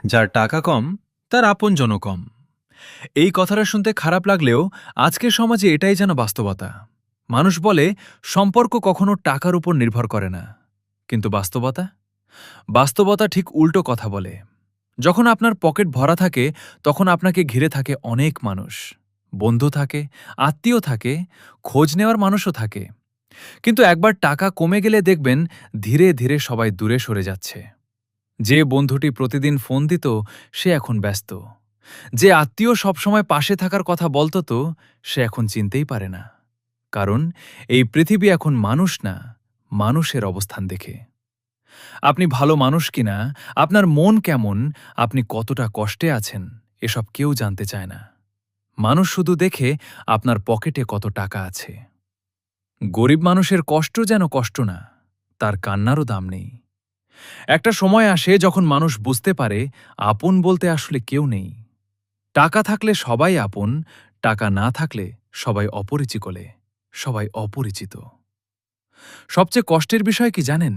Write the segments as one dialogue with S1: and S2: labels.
S1: যার টাকা কম তার আপনজনও কম। এই কথাটা শুনতে খারাপ লাগলেও আজকের সমাজে এটাই যেন বাস্তবতা। মানুষ বলে সম্পর্ক কখনো টাকার উপর নির্ভর করে না, কিন্তু বাস্তবতা ঠিক উল্টো কথা বলে। যখন আপনার পকেট ভরা থাকে তখন আপনাকে ঘিরে থাকে অনেক মানুষ, বন্ধু থাকে, আত্মীয় থাকে, খোঁজ নেওয়ার মানুষও থাকে। কিন্তু একবার টাকা কমে গেলে দেখবেন ধীরে ধীরে সবাই দূরে সরে যাচ্ছে। যে বন্ধুটি প্রতিদিন ফোন দিত সে এখন ব্যস্ত, যে আত্মীয় সবসময় পাশে থাকার কথা বলতো তো সে এখন চিনতেই পারে না। কারণ এই পৃথিবী এখন মানুষ না, মানুষের অবস্থান দেখে। আপনি ভালো মানুষ কিনা, আপনার মন কেমন, আপনি কতটা কষ্টে আছেন, এসব কেউ জানতে চায় না। মানুষ শুধু দেখে আপনার পকেটে কত টাকা আছে। গরিব মানুষের কষ্ট যেন কষ্ট না, তার কান্নারও দাম নেই। একটা সময় আসে যখন মানুষ বুঝতে পারে আপন বলতে আসলে কেউ নেই। টাকা থাকলে সবাই আপন, টাকা না থাকলে সবাই অপরিচিত। সবচেয়ে কষ্টের বিষয় কি জানেন?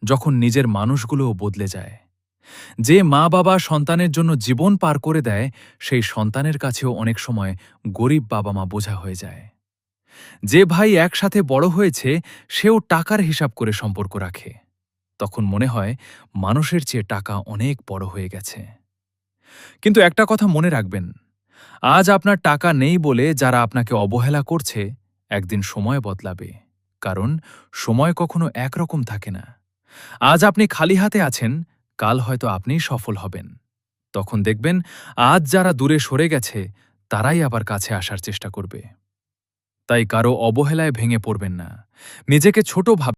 S1: যখন নিজের মানুষগুলোও বদলে যায়। যে মা বাবা সন্তানের জন্য জীবন পার করে দেয়, সেই সন্তানের কাছেও অনেক সময় গরিব বাবা মা বোঝা হয়ে যায়। যে ভাই একসাথে বড় হয়েছে সেও টাকার হিসাব করে সম্পর্ক রাখে। তখন মনে হয় মানুষের চেয়ে টাকা অনেক বড় হয়ে গেছে। কিন্তু একটা কথা মনে রাখবেন, আজ আপনার টাকা নেই বলে যারা আপনাকে অবহেলা করছে, একদিন সময় বদলাবে। কারণ সময় কখনো একরকম থাকে না। আজ আপনি খালি হাতে আছেন, কাল হয়তো আপনিই সফল হবেন। তখন দেখবেন আজ যারা দূরে সরে গেছে তারাই আবার কাছে আসার চেষ্টা করবে। তাই কারো অবহেলায় ভেঙে পড়বেন না, নিজেকে ছোট ভাব